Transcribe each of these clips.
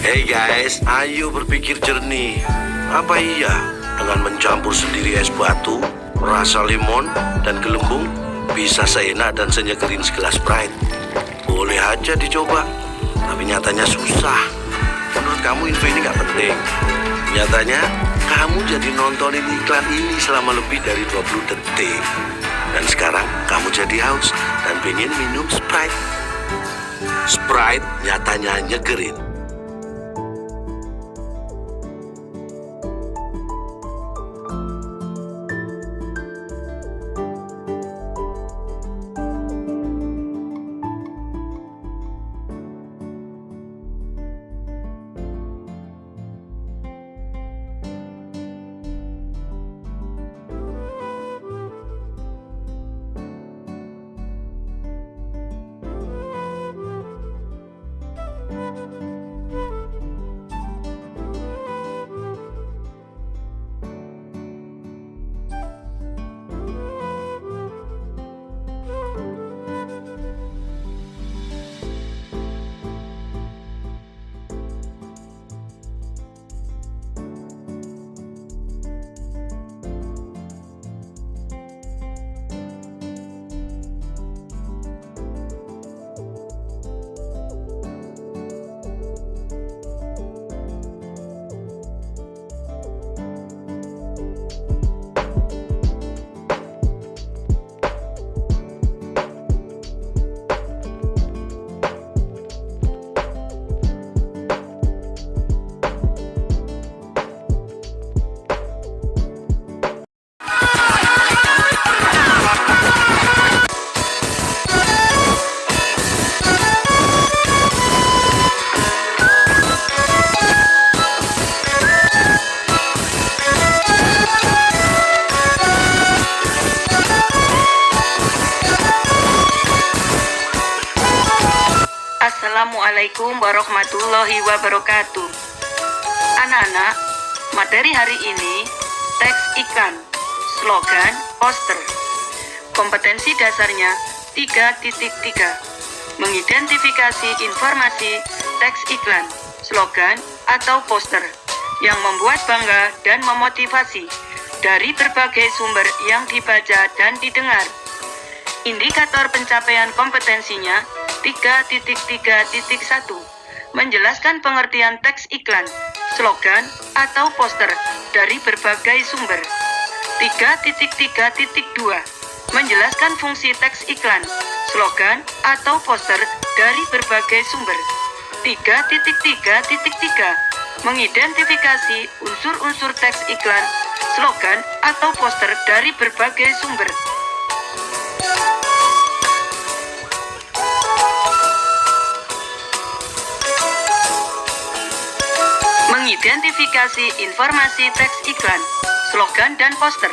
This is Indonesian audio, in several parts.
Hey guys, ayo berpikir jernih. Apa iya dengan mencampur sendiri es batu, rasa limon, dan gelembung bisa seenak dan senyegerin segelas Sprite? Boleh aja dicoba, tapi nyatanya susah. Menurut kamu info ini nggak penting. Nyatanya, kamu jadi nontonin iklan ini selama lebih dari 20 detik. Dan sekarang kamu jadi haus dan pengen minum Sprite. Sprite nyatanya nyegerin. Assalamualaikum warahmatullahi wabarakatuh. Anak-anak, materi hari ini teks iklan, slogan, poster. Kompetensi dasarnya 3.3. Mengidentifikasi informasi teks iklan, slogan, atau poster yang membuat bangga dan memotivasi dari berbagai sumber yang dibaca dan didengar. Indikator pencapaian kompetensinya 3.3.1. Menjelaskan pengertian teks iklan, slogan, atau poster dari berbagai sumber. 3.3.2. Menjelaskan fungsi teks iklan, slogan, atau poster dari berbagai sumber. 3.3.3. Mengidentifikasi unsur-unsur teks iklan, slogan, atau poster dari berbagai sumber. Mengidentifikasi informasi teks iklan, slogan, dan poster.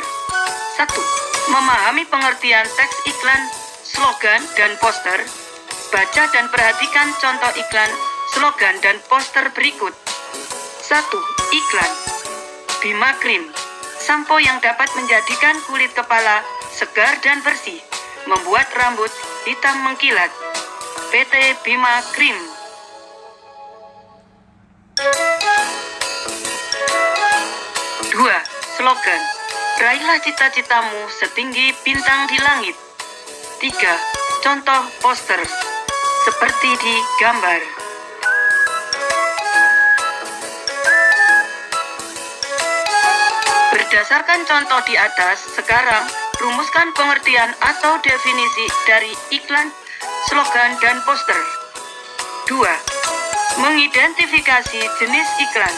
1. Memahami pengertian teks iklan, slogan, dan poster. Baca dan perhatikan contoh iklan, slogan, dan poster berikut. 1. Iklan Bima Krim, sampo yang dapat menjadikan kulit kepala segar dan bersih, membuat rambut hitam mengkilat. PT Bima Krim. 2. Slogan Raihlah cita-citamu setinggi bintang di langit. 3. Contoh poster seperti di gambar. Berdasarkan contoh di atas, sekarang rumuskan pengertian atau definisi dari iklan, slogan, dan poster. 2. Mengidentifikasi jenis iklan,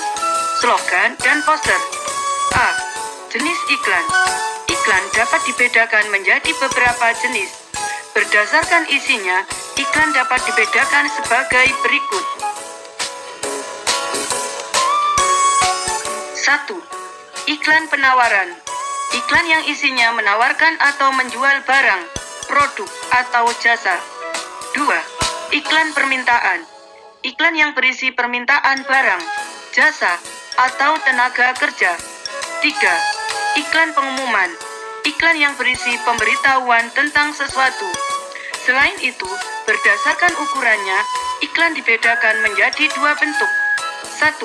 slogan, dan poster. A. Jenis iklan. Iklan dapat dibedakan menjadi beberapa jenis. Berdasarkan isinya, iklan dapat dibedakan sebagai berikut. 1. Iklan penawaran. Iklan yang isinya menawarkan atau menjual barang, produk, atau jasa. 2. Iklan permintaan. Iklan yang berisi permintaan barang, jasa, atau tenaga kerja. 3. Iklan pengumuman. Iklan yang berisi pemberitahuan tentang sesuatu. Selain itu, berdasarkan ukurannya, iklan dibedakan menjadi dua bentuk. 1.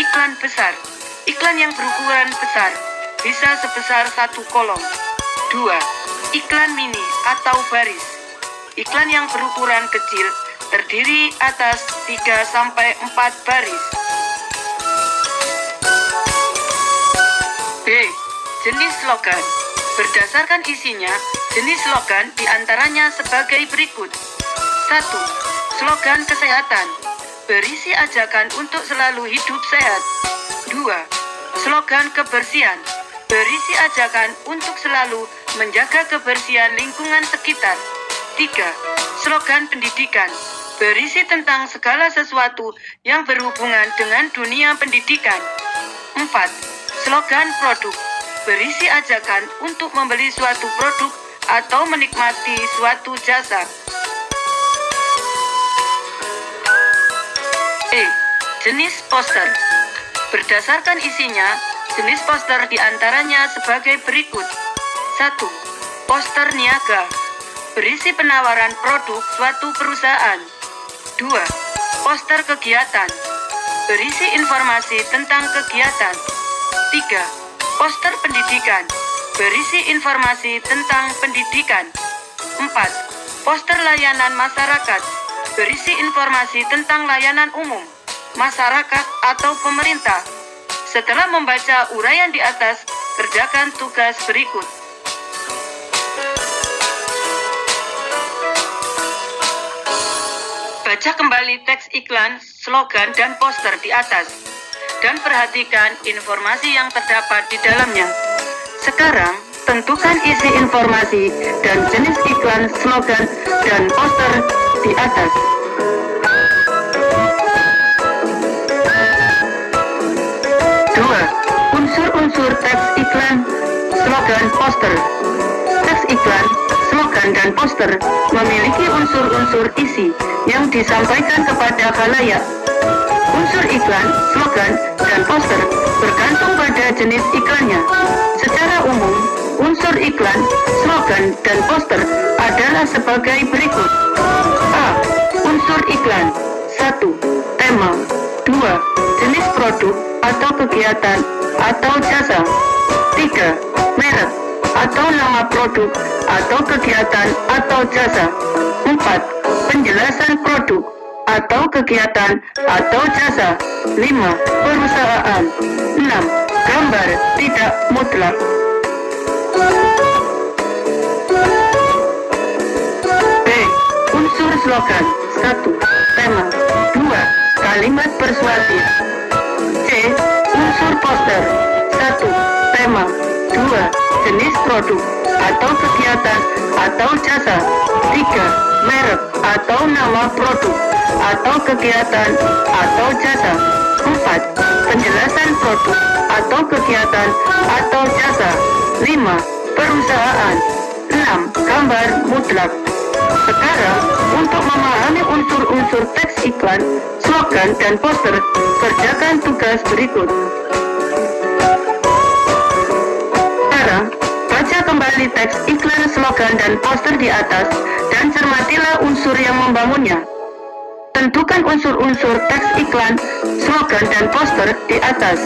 Iklan besar. Iklan yang berukuran besar bisa sebesar 1 kolom. 2. Iklan mini atau baris. Iklan yang berukuran kecil terdiri atas 3-4 baris. B. Jenis slogan. Berdasarkan isinya, jenis slogan diantaranya sebagai berikut. 1. Slogan kesehatan, berisi ajakan untuk selalu hidup sehat. 2. Slogan kebersihan, berisi ajakan untuk selalu menjaga kebersihan lingkungan sekitar. 3. Slogan pendidikan, berisi tentang segala sesuatu yang berhubungan dengan dunia pendidikan. 4. Slogan produk, berisi ajakan untuk membeli suatu produk atau menikmati suatu jasa. E. Jenis poster. Berdasarkan isinya, jenis poster diantaranya sebagai berikut. 1. Poster niaga, berisi penawaran produk suatu perusahaan. 2. Poster kegiatan, berisi informasi tentang kegiatan. 3. Poster pendidikan, berisi informasi tentang pendidikan. 4. Poster layanan masyarakat, berisi informasi tentang layanan umum, masyarakat atau pemerintah. Setelah membaca uraian di atas, kerjakan tugas berikut. Baca kembali teks iklan, slogan, dan poster di atas, dan perhatikan informasi yang terdapat di dalamnya. Sekarang, tentukan isi informasi dan jenis iklan, slogan, dan poster di atas. Unsur teks iklan, slogan, poster. Teks iklan, slogan, dan poster memiliki unsur-unsur isi yang disampaikan kepada khalayak. Unsur iklan, slogan, dan poster bergantung pada jenis iklannya. Secara umum, unsur iklan, slogan, dan poster adalah sebagai berikut. A. Unsur iklan. 1. Tema. 2. Jenis produk atau kegiatan atau jasa. 3. Merek atau nama produk atau kegiatan atau jasa. 4. Penjelasan produk atau kegiatan atau jasa. 5. Perusahaan. 6. Gambar tidak mutlak. B. Unsur slogan. 1. Tema. 2. Kalimat persuasif. C. Unsur poster. 1. Tema. 2. Jenis produk atau kegiatan atau jasa. 3. Merek atau nama produk atau kegiatan atau jasa. 4. Penjelasan produk atau kegiatan atau jasa. 5. Perusahaan. 6. Gambar mutlak. Sekarang, untuk memahami unsur-unsur teks iklan, slogan, dan poster, kerjakan tugas berikut. Sekarang, baca kembali teks iklan, slogan, dan poster di atas, dan cermatilah unsur yang membangunnya. Tentukan unsur-unsur teks iklan, slogan, dan poster di atas.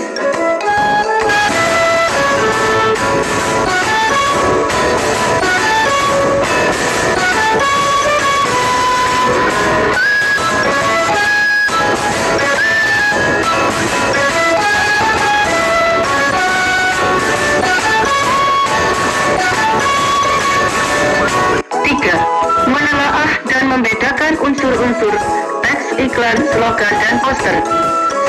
Membedakan unsur-unsur teks iklan, slogan, dan poster.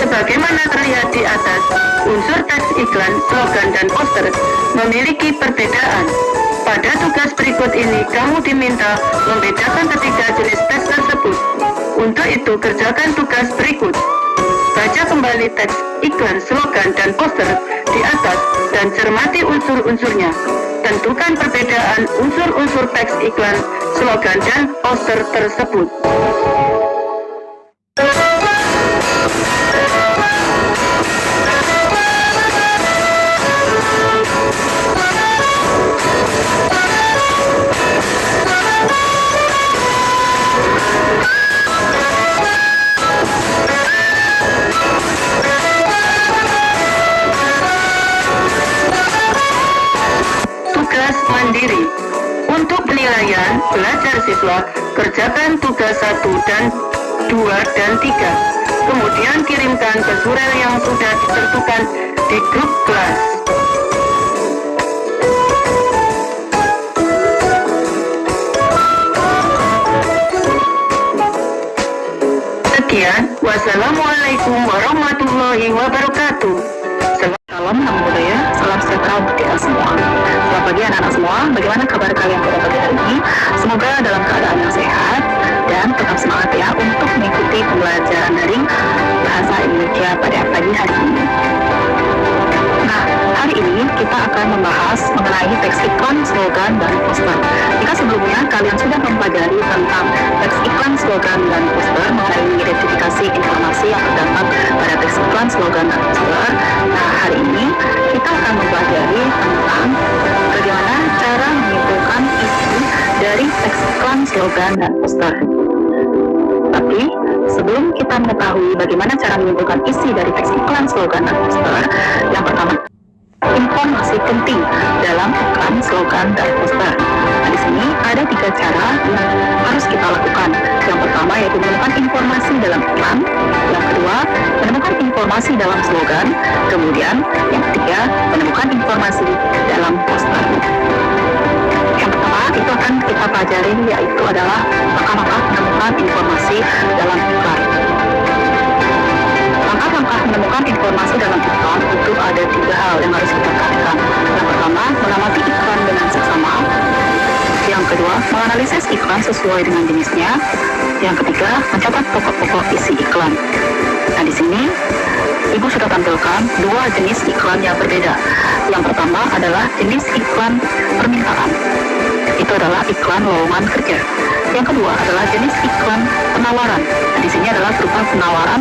Sebagaimana terlihat di atas, unsur teks iklan, slogan, dan poster memiliki perbedaan. Pada tugas berikut ini, kamu diminta membedakan ketiga jenis teks tersebut. Untuk itu, kerjakan tugas berikut. Baca kembali teks iklan, slogan, dan poster di atas dan cermati unsur-unsurnya. Tentukan perbedaan unsur-unsur teks iklan, slogan, dan poster tersebut. belajar siswa, kerjakan tugas 1 dan 2 dan 3. Kemudian kirimkan ke surel yang sudah ditentukan di grup kelas. Sekian, wassalamualaikum warahmatullahi wabarakatuh. Salam budaya, salam sejahtera untuk kita semua. Selamat pagi anak-anak semua, bagaimana kabar kalian pada pagi hari ini? Semoga dalam keadaan yang sehat dan tetap semangat ya untuk mengikuti pembelajaran daring bahasa Indonesia pada pagi hari ini. Nah, hari ini kita akan membahas mengenai teks iklan, slogan, dan poster. Jika sebelumnya kalian sudah mempelajari tentang teks iklan, slogan, dan poster mengenai identifikasi informasi yang terdapat pada teks iklan, slogan, dan poster, nah hari ini kita akan mempelajari tentang bagaimana cara menyimpulkan isi dari teks iklan, slogan, dan poster. Tapi sebelum kita mengetahui bagaimana cara menyimpulkan isi dari teks iklan, slogan, dan poster, yang pertama, informasi penting dalam iklan, slogan, dan poster. Nah, di sini ada 3 cara yang harus kita lakukan. Yang pertama yaitu menemukan informasi dalam iklan, yang kedua menemukan informasi dalam slogan, kemudian yang ketiga menemukan informasi dalam poster. Yang pertama itu akan kita pelajari yaitu adalah langkah-langkah menemukan informasi dalam iklan. Langkah-langkah menemukan informasi dalam iklan itu ada 3 hal yang harus kita perhatikan. Yang pertama, mengamati iklan dengan seksama. Yang kedua, menganalisis iklan sesuai dengan jenisnya. Yang ketiga, mencatat pokok-pokok isi iklan. Nah, di sini Ibu sudah tampilkan 2 jenis iklan yang berbeda. Yang pertama adalah jenis iklan permintaan. Itu adalah iklan lowongan kerja. Yang kedua adalah jenis iklan penawaran. Nah, di sini adalah berupa penawaran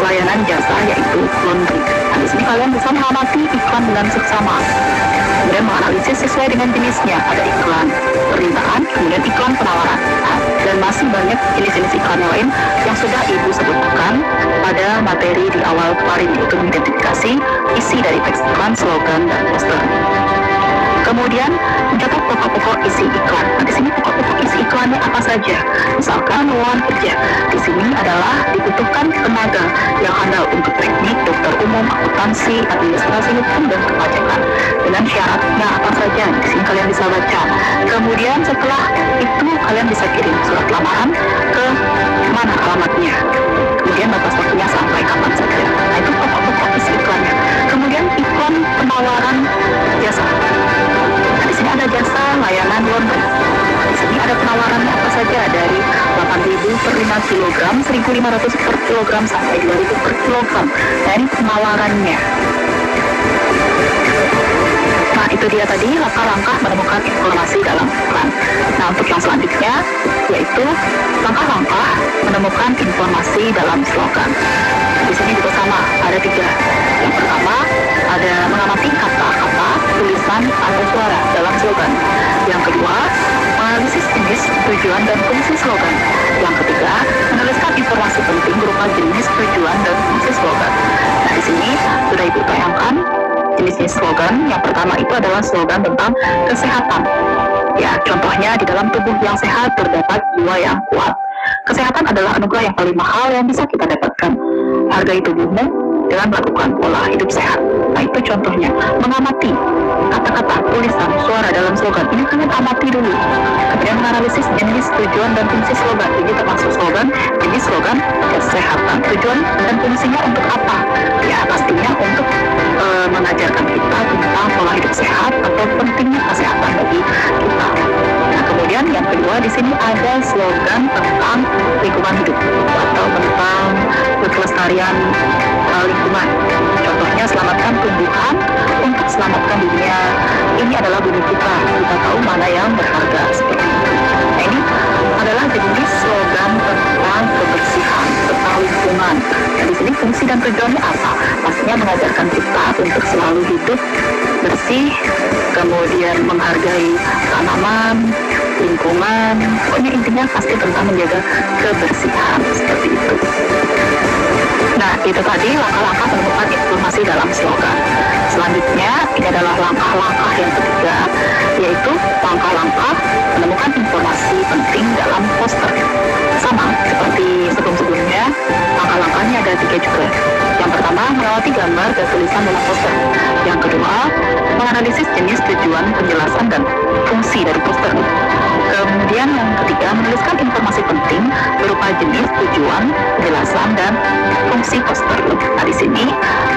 layanan jasa yaitu laundry. Nah, di sini kalian bisa mengamati iklan dengan seksama. Kemudian menganalisis sesuai dengan jenisnya. Ada iklan permintaan, kemudian iklan penawaran. Nah, dan masih banyak jenis-jenis iklan yang lain yang sudah Ibu sebutkan pada materi di awal kemarin, yaitu mengidentifikasi isi dari teks iklan, slogan, dan poster. Kemudian mencatat pokok-pokok isi iklan. Nah, di sini pokok-pokok isi iklannya apa saja? Misalkan lowongan kerja. Di sini adalah dibutuhkan tenaga yang handal untuk teknik, dokter umum, akuntansi, administrasi hukum, dan perpajakan. Dengan syaratnya apa saja? Di sini kalian bisa baca. Kemudian setelah itu kalian bisa kirim surat lamaran ke mana alamatnya. Kemudian batas waktunya sampai kapan saja. Nah, itu pokok-pokok isi iklannya. Kemudian iklan penawaran jasa. Nah, di sini ada jasa layanan laundry. Di sini ada penawarannya apa saja dari 8.000 per 5 kg, 1.500 per kilogram sampai 2.000 per kilogram. Nah, ini penawarannya. Nah, itu dia tadi langkah-langkah menemukan informasi dalam iklan. Nah, untuk yang selanjutnya yaitu langkah-langkah menemukan informasi dalam slogan. Di sini juga sama, ada 3. Yang pertama ada mengamati kata-kata, tulisan, atau suara dalam slogan. Yang kedua, menganalisis jenis, tujuan, dan fungsi slogan. Yang ketiga, menuliskan informasi penting berupa jenis, tujuan, dan fungsi slogan. Nah, di sini sudah Ibu tayangkan jenis-jenis slogan. Yang pertama itu adalah slogan tentang kesehatan. Ya, contohnya di dalam tubuh yang sehat terdapat jiwa yang kuat. Kesehatan adalah anugerah yang paling mahal yang bisa kita dapatkan. Hargai tubuhmu dengan melakukan pola hidup sehat. Nah, itu contohnya. Mengamati kata-kata, tulisan, suara dalam slogan. Ini kalian amati dulu. Kemudian menganalisis jenis, tujuan, dan fungsi slogan. Jadi termasuk slogan, jenis slogan, kesehatan. Tujuan dan fungsinya untuk apa? Ya, pastinya untuk mengajarkan kita tentang pola hidup sehat atau pentingnya kesehatan bagi kita. Nah, kemudian yang kedua di sini ada slogan tentang lingkungan hidup atau tentang kelestarian lingkungan. Contohnya selamatkan tumbuhan untuk selamatkan dunia. Ini adalah bumi kita. Kita tahu mana yang berharga seperti itu. Nah, ini adalah jenis slogan tentang kebersihan, tentang lingkungan. Nah, di sini fungsi dan tujuannya apa? Pastinya mengajarkan kita untuk selalu hidup bersih, kemudian menghargai tanaman, lingkungan. Pokoknya intinya pasti tentang menjaga kebersihan seperti itu. Nah, itu tadi langkah-langkah menemukan informasi dalam slogan. selanjutnya ini adalah langkah-langkah yang ketiga, yaitu langkah-langkah menemukan informasi penting dalam poster. Sama seperti sebelum-sebelumnya, langkah-langkahnya ada 3 juga. Yang pertama, melewati gambar dan tulisan dalam poster. Yang kedua, menganalisis jenis, tujuan, penjelasan, dan fungsi dari poster. Kemudian yang ketiga, menuliskan informasi penting berupa jenis, tujuan, penjelasan, dan fungsi poster. Nah, di sini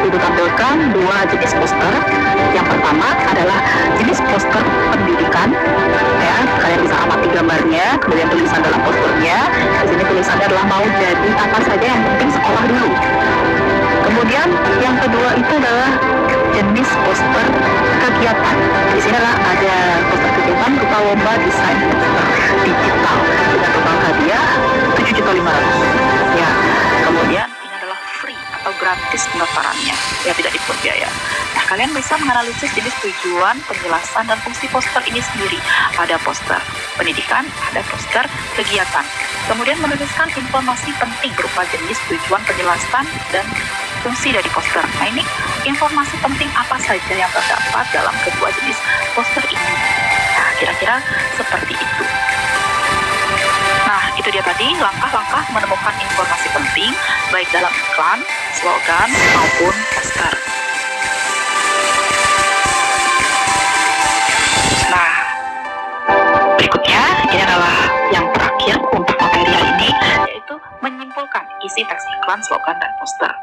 Ibu tampilkan 2 jenis poster. Yang pertama adalah jenis poster pendidikan. Ya, kalian bisa amati gambarnya, kemudian tulisan dalam posternya. Di sini tulisannya adalah mau jadi apa saja, yang penting sekolah dulu. Kemudian yang kedua itu adalah jenis poster kegiatan. Di sini ada poster kegiatan berupa lomba desain poster digital dengan total hadiah 7.500.000. Ya, kemudian ini adalah free atau gratis pendaftarannya, ya tidak dipungut biaya. Nah, kalian bisa menganalisis jenis, tujuan, penjelasan, dan fungsi poster ini sendiri. Ada poster pendidikan, ada poster kegiatan. Kemudian menuliskan informasi penting berupa jenis, tujuan, penjelasan, dan fungsi dari poster. Nah, ini informasi penting apa saja yang terdapat dalam kedua jenis poster ini. Nah, kira-kira seperti itu. Nah, itu dia tadi langkah-langkah menemukan informasi penting baik dalam iklan, slogan, maupun poster. Nah, berikutnya ini adalah yang terakhir untuk materi hari ini, yaitu menyimpulkan isi teks iklan, slogan, dan poster.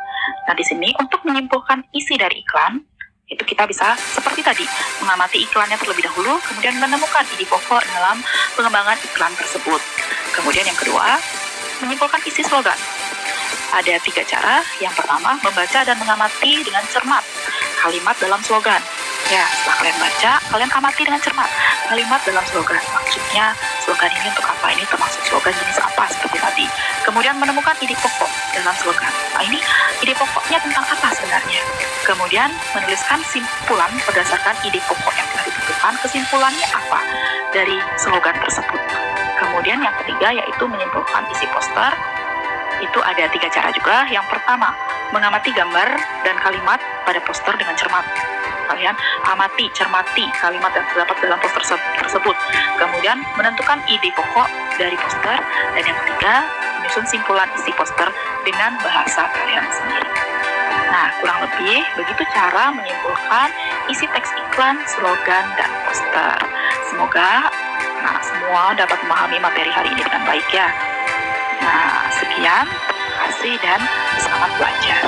Nah, di sini untuk menyimpulkan isi dari iklan, itu kita bisa seperti tadi, mengamati iklannya terlebih dahulu, kemudian menemukan ide pokok dalam pengembangan iklan tersebut. Kemudian yang kedua, menyimpulkan isi slogan. Ada 3 cara. Yang pertama, membaca dan mengamati dengan cermat kalimat dalam slogan. Ya, setelah kalian baca, kalian amati dengan cermat kalimat dalam slogan. Maksudnya, slogan ini untuk apa? Ini termasuk slogan jenis apa? Seperti tadi. Kemudian menemukan ide pokok dalam slogan. Nah, ini ide pokoknya tentang apa sebenarnya? Kemudian menuliskan simpulan berdasarkan ide pokok yang telah ditentukan. Kesimpulannya apa dari slogan tersebut? Kemudian yang ketiga, yaitu menyimpulkan isi poster. Itu ada 3 cara juga. Yang pertama, mengamati gambar dan kalimat pada poster dengan cermat. Kalian amati, cermati kalimat yang terdapat dalam poster tersebut. Kemudian menentukan ide pokok dari poster. Dan yang ketiga, menyusun simpulan isi poster dengan bahasa kalian sendiri. Nah, kurang lebih begitu cara menyimpulkan isi teks iklan, slogan, dan poster. Semoga semua dapat memahami materi hari ini dengan baik ya. Nah, sekian, terima kasih, dan selamat belajar.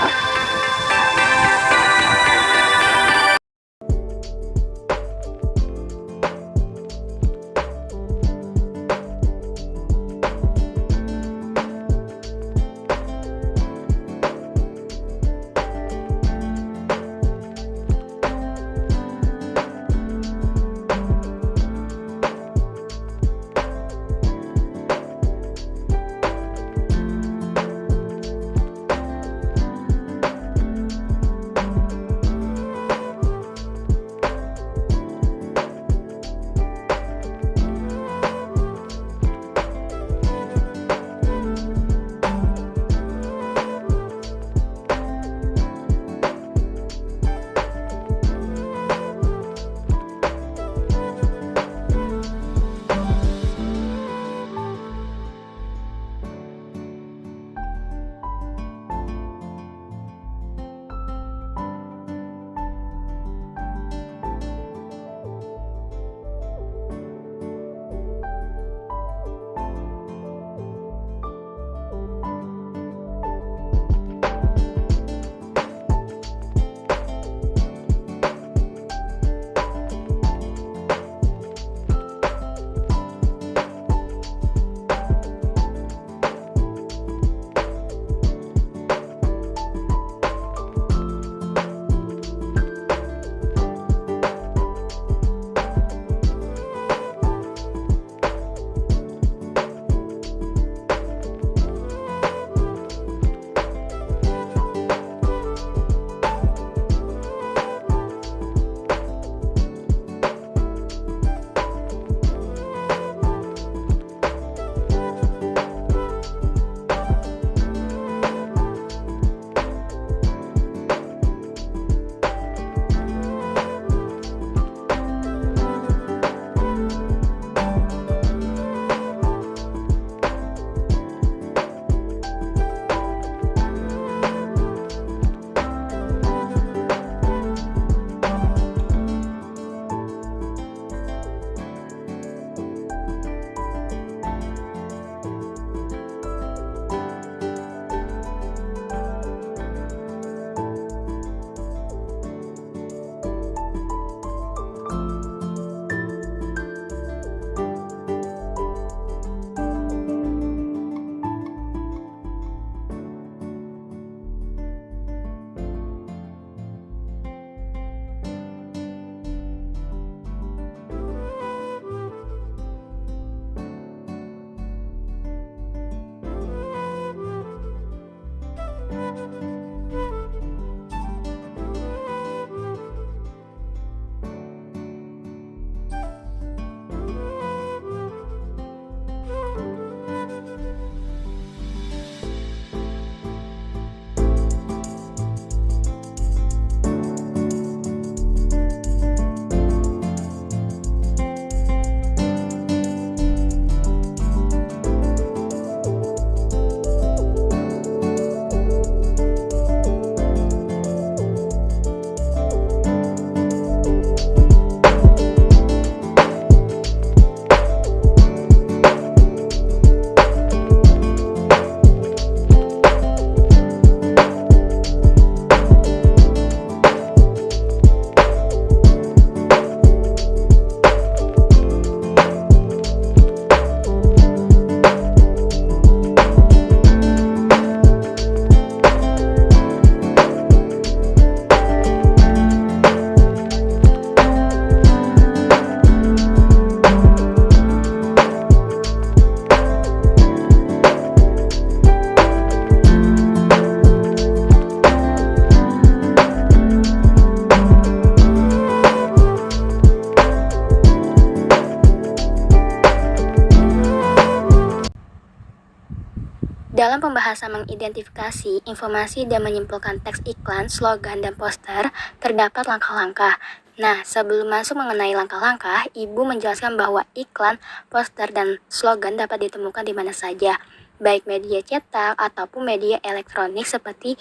bahasa mengidentifikasi informasi dan menyimpulkan teks iklan, slogan, dan poster, terdapat langkah-langkah. Nah, sebelum masuk mengenai langkah-langkah, Ibu menjelaskan bahwa iklan, poster, dan slogan dapat ditemukan di mana saja, baik media cetak ataupun media elektronik seperti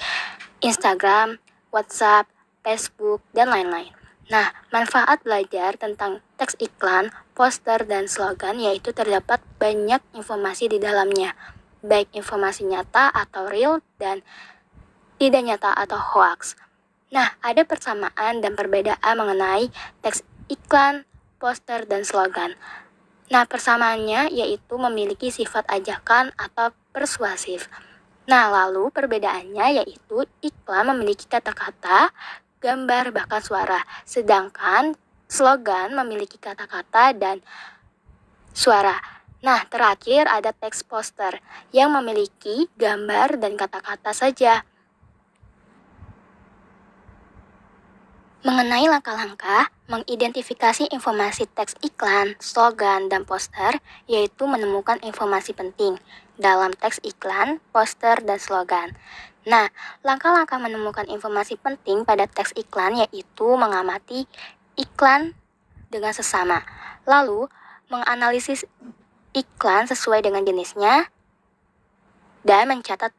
Instagram, WhatsApp, Facebook, dan lain-lain. Nah, manfaat belajar tentang teks iklan, poster, dan slogan yaitu terdapat banyak informasi di dalamnya, baik informasi nyata atau real dan tidak nyata atau hoax. Nah, ada persamaan dan perbedaan mengenai teks iklan, poster, dan slogan. Nah, persamaannya yaitu memiliki sifat ajakan atau persuasif. Nah, lalu perbedaannya yaitu iklan memiliki kata-kata, gambar, bahkan suara, sedangkan slogan memiliki kata-kata dan suara. Nah, terakhir ada teks poster yang memiliki gambar dan kata-kata saja. Mengenai langkah-langkah mengidentifikasi informasi teks iklan, slogan, dan poster, yaitu menemukan informasi penting dalam teks iklan, poster, dan slogan. Nah, langkah-langkah menemukan informasi penting pada teks iklan yaitu mengamati iklan dengan sesama, lalu menganalisis iklan sesuai dengan jenisnya, dan mencatat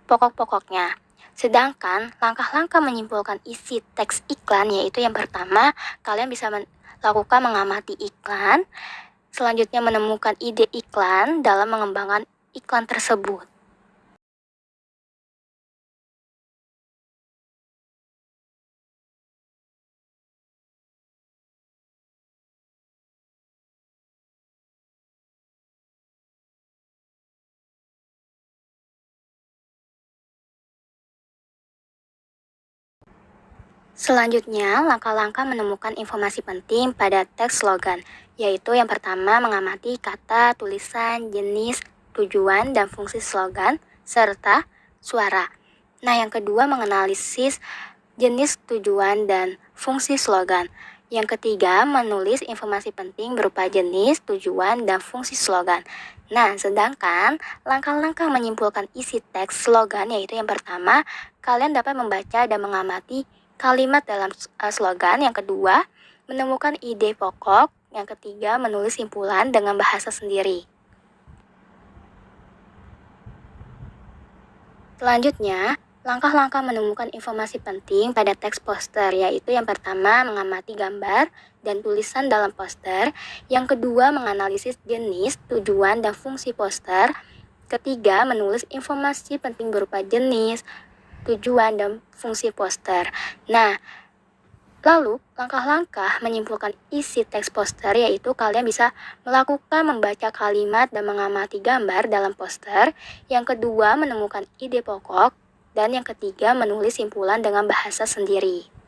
pokok-pokoknya. Sedangkan langkah-langkah menyimpulkan isi teks iklan yaitu yang pertama, kalian bisa melakukan mengamati iklan, selanjutnya menemukan ide iklan dalam mengembangkan iklan tersebut. Selanjutnya, langkah-langkah menemukan informasi penting pada teks slogan, yaitu yang pertama mengamati kata, tulisan, jenis, tujuan, dan fungsi slogan, serta suara. Nah, yang kedua menganalisis jenis, tujuan, dan fungsi slogan. Yang ketiga, menulis informasi penting berupa jenis, tujuan, dan fungsi slogan. Nah, sedangkan langkah-langkah menyimpulkan isi teks slogan yaitu yang pertama, kalian dapat membaca dan mengamati kalimat dalam slogan. Yang kedua, menemukan ide pokok. Yang ketiga, menulis simpulan dengan bahasa sendiri. Selanjutnya, langkah-langkah menemukan informasi penting pada teks poster, yaitu yang pertama, mengamati gambar dan tulisan dalam poster. Yang kedua, menganalisis jenis, tujuan, dan fungsi poster. Ketiga, menulis informasi penting berupa jenis, tujuan, dan fungsi poster. Nah, lalu langkah-langkah menyimpulkan isi teks poster yaitu kalian bisa melakukan membaca kalimat dan mengamati gambar dalam poster. Yang kedua, menemukan ide pokok. Dan yang ketiga, menulis simpulan dengan bahasa sendiri.